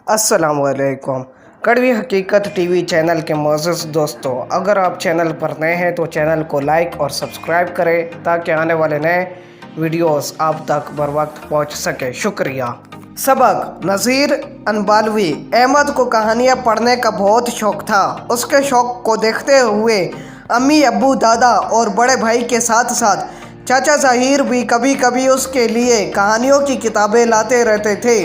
السلام علیکم۔ کڑوی حقیقت ٹی وی چینل کے معزز دوستوں، اگر آپ چینل پر نئے ہیں تو چینل کو لائک اور سبسکرائب کریں تاکہ آنے والے نئے ویڈیوز آپ تک بر وقت پہنچ سکے۔ شکریہ۔ سبق: نذیر انبالوی احمد کو کہانیاں پڑھنے کا بہت شوق تھا۔ اس کے شوق کو دیکھتے ہوئے امی ابو، دادا اور بڑے بھائی کے ساتھ ساتھ چاچا ظہیر بھی کبھی کبھی اس کے لیے کہانیوں کی کتابیں لاتے رہتے تھے۔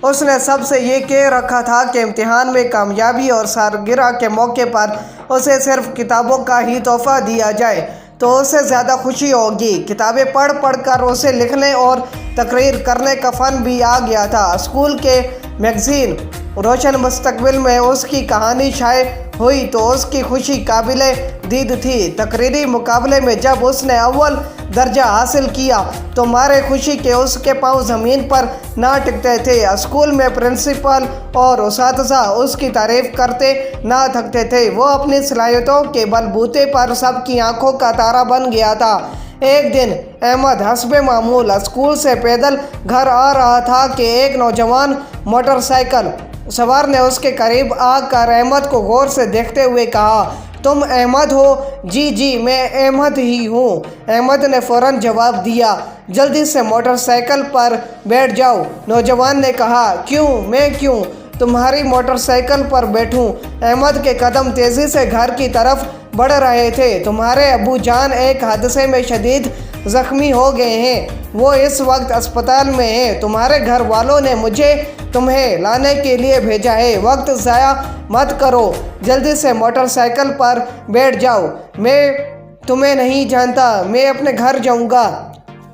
اس نے سب سے یہ کہہ رکھا تھا کہ امتحان میں کامیابی اور سالگرہ کے موقع پر اسے صرف کتابوں کا ہی تحفہ دیا جائے تو اسے زیادہ خوشی ہوگی۔ کتابیں پڑھ پڑھ کر اسے لکھنے اور تقریر کرنے کا فن بھی آ گیا تھا۔ اسکول کے میگزین روشن مستقبل میں اس کی کہانی شائع ہوئی تو اس کی خوشی قابل دید تھی۔ تقریری مقابلے میں جب اس نے اول درجہ حاصل کیا تو مارے خوشی کے اس کے پاؤں زمین پر نہ ٹکتے تھے۔ اسکول میں پرنسپل اور اساتذہ اس کی تعریف کرتے نہ تھکتے تھے۔ وہ اپنی صلاحیتوں کے بل بوتے پر سب کی آنکھوں کا تارا بن گیا تھا۔ ایک دن احمد حسب معمول اسکول سے پیدل گھر آ رہا تھا کہ ایک نوجوان موٹر سائیکل سوار نے اس کے قریب آ کر احمد کو غور سے دیکھتے ہوئے کہا، تم احمد ہو؟ جی جی، میں احمد ہی ہوں۔ احمد نے فوراً جواب دیا، جلدی سے موٹر سائیکل پر بیٹھ جاؤ۔ نوجوان نے کہا، کیوں؟ میں کیوں تمہاری موٹر سائیکل پر بیٹھوں؟ احمد کے قدم تیزی سے گھر کی طرف بڑھ رہے تھے۔ تمہارے ابو جان ایک حادثے میں شدید زخمی ہو گئے ہیں، وہ اس وقت اسپتال میں ہیں۔ تمہارے گھر والوں نے مجھے تمہیں لانے کے لیے بھیجا ہے۔ وقت ضائع مت کرو، جلدی سے موٹر سائیکل پر بیٹھ جاؤ۔ میں تمہیں نہیں جانتا، میں اپنے گھر جاؤں گا۔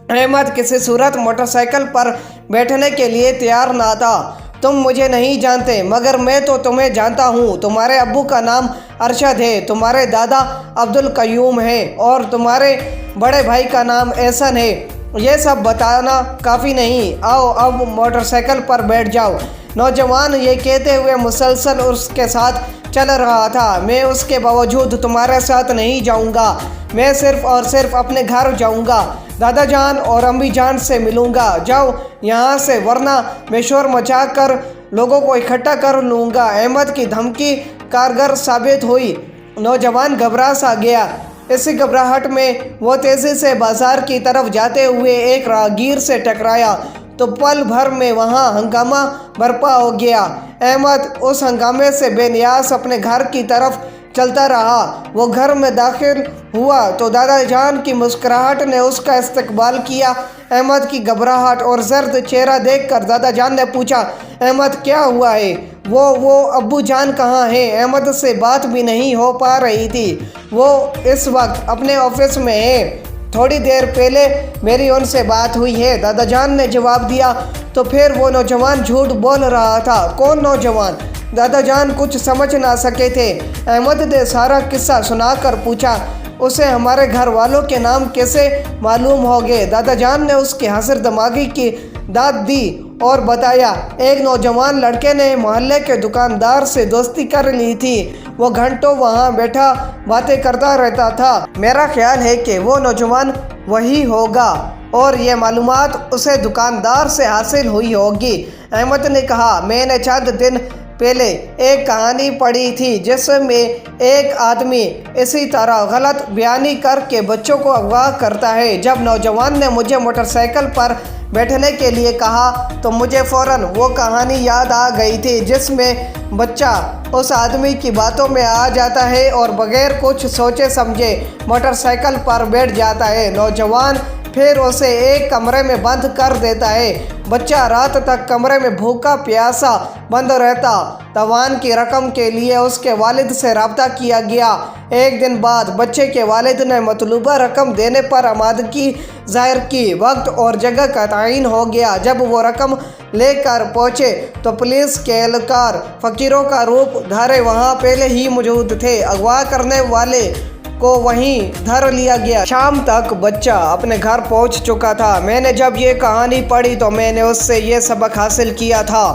احمد کسی صورت موٹر سائیکل پر بیٹھنے کے لیے تیار نہ تھا۔ تم مجھے نہیں جانتے مگر میں تو تمہیں جانتا ہوں۔ تمہارے ابو کا نام ارشد ہے، تمہارے دادا عبدالقیوم ہیں اور تمہارے بڑے بھائی کا نام احسن ہے۔ یہ سب بتانا کافی نہیں، آؤ اب موٹر سائیکل پر بیٹھ جاؤ۔ نوجوان یہ کہتے ہوئے مسلسل اس کے ساتھ چل رہا تھا۔ میں اس کے باوجود تمہارے ساتھ نہیں جاؤں گا، میں صرف اور صرف اپنے گھر جاؤں گا، دادا جان اور امی جان سے ملوں گا۔ جاؤ یہاں سے ورنہ میں شور مچا کر لوگوں کو اکٹھا کر لوں گا۔ احمد کی دھمکی کارگر ثابت ہوئی۔ نوجوان گھبرا سا گیا۔ اسی گھبراہٹ میں وہ تیزی سے بازار کی طرف جاتے ہوئے ایک راہگیر سے ٹکرایا تو پل بھر میں وہاں ہنگامہ برپا ہو گیا۔ احمد اس ہنگامے سے بے نیاز اپنے گھر کی طرف چلتا رہا۔ وہ گھر میں داخل ہوا تو دادا جان کی مسکراہٹ نے اس کا استقبال کیا۔ احمد کی گھبراہٹ اور زرد چہرہ دیکھ کر دادا جان نے پوچھا، احمد کیا ہوا ہے؟ وہ ابو جان کہاں ہیں؟ احمد سے بات بھی نہیں ہو پا رہی تھی۔ وہ اس وقت اپنے آفس میں ہیں، تھوڑی دیر پہلے میری ان سے بات ہوئی ہے، دادا جان نے جواب دیا۔ تو پھر وہ نوجوان جھوٹ بول رہا تھا؟ کون نوجوان؟ دادا جان کچھ سمجھ نہ سکے تھے۔ احمد نے سارا قصہ سنا کر پوچھا، اسے ہمارے گھر والوں کے نام کیسے معلوم ہو گئے؟ دادا جان نے اس کی حاضر دماغی کی داد دی اور بتایا، ایک نوجوان لڑکے نے محلے کے دکاندار سے دوستی کر لی تھی، وہ گھنٹوں وہاں بیٹھا باتیں کرتا رہتا تھا۔ میرا خیال ہے کہ وہ نوجوان وہی ہوگا اور یہ معلومات اسے دکاندار سے حاصل ہوئی ہوگی۔ احمد نے کہا، میں نے چند دن پہلے ایک کہانی پڑھی تھی جس میں ایک آدمی اسی طرح غلط بیانی کر کے بچوں کو اغوا کرتا ہے۔ جب نوجوان نے مجھے موٹر سائیکل پر بیٹھنے کے لیے کہا تو مجھے فوراً وہ کہانی یاد آ گئی تھی جس میں بچہ اس آدمی کی باتوں میں آ جاتا ہے اور بغیر کچھ سوچے سمجھے موٹر سائیکل پر بیٹھ جاتا ہے۔ نوجوان پھر اسے ایک کمرے میں بند کر دیتا ہے۔ بچہ رات تک کمرے میں بھوکا پیاسا بند رہتا۔ تاوان کی رقم کے لیے اس کے والد سے رابطہ کیا گیا۔ ایک دن بعد بچے کے والد نے مطلوبہ رقم دینے پر آمادگی ظاہر کی۔ وقت اور جگہ کا تعین ہو گیا۔ جب وہ رقم لے کر پہنچے تو پولیس کے اہلکار فقیروں کا روپ دھارے وہاں پہلے ہی موجود تھے۔ اغوا کرنے والے کو وہیں دھر لیا گیا۔ شام تک بچہ اپنے گھر پہنچ چکا تھا۔ میں نے جب یہ کہانی پڑھی تو میں نے اس سے یہ سبق حاصل کیا تھا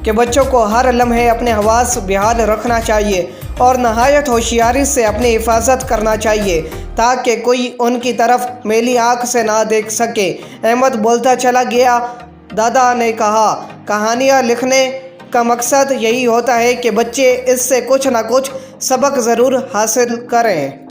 کہ بچوں کو ہر لمحے اپنے حواس بحال رکھنا چاہیے اور نہایت ہوشیاری سے اپنی حفاظت کرنا چاہیے تاکہ کوئی ان کی طرف میلی آنکھ سے نہ دیکھ سکے۔ احمد بولتا چلا گیا۔ دادا نے کہا، کہانیاں لکھنے کا مقصد یہی ہوتا ہے کہ بچے اس سے کچھ نہ کچھ سبق ضرور حاصل کریں۔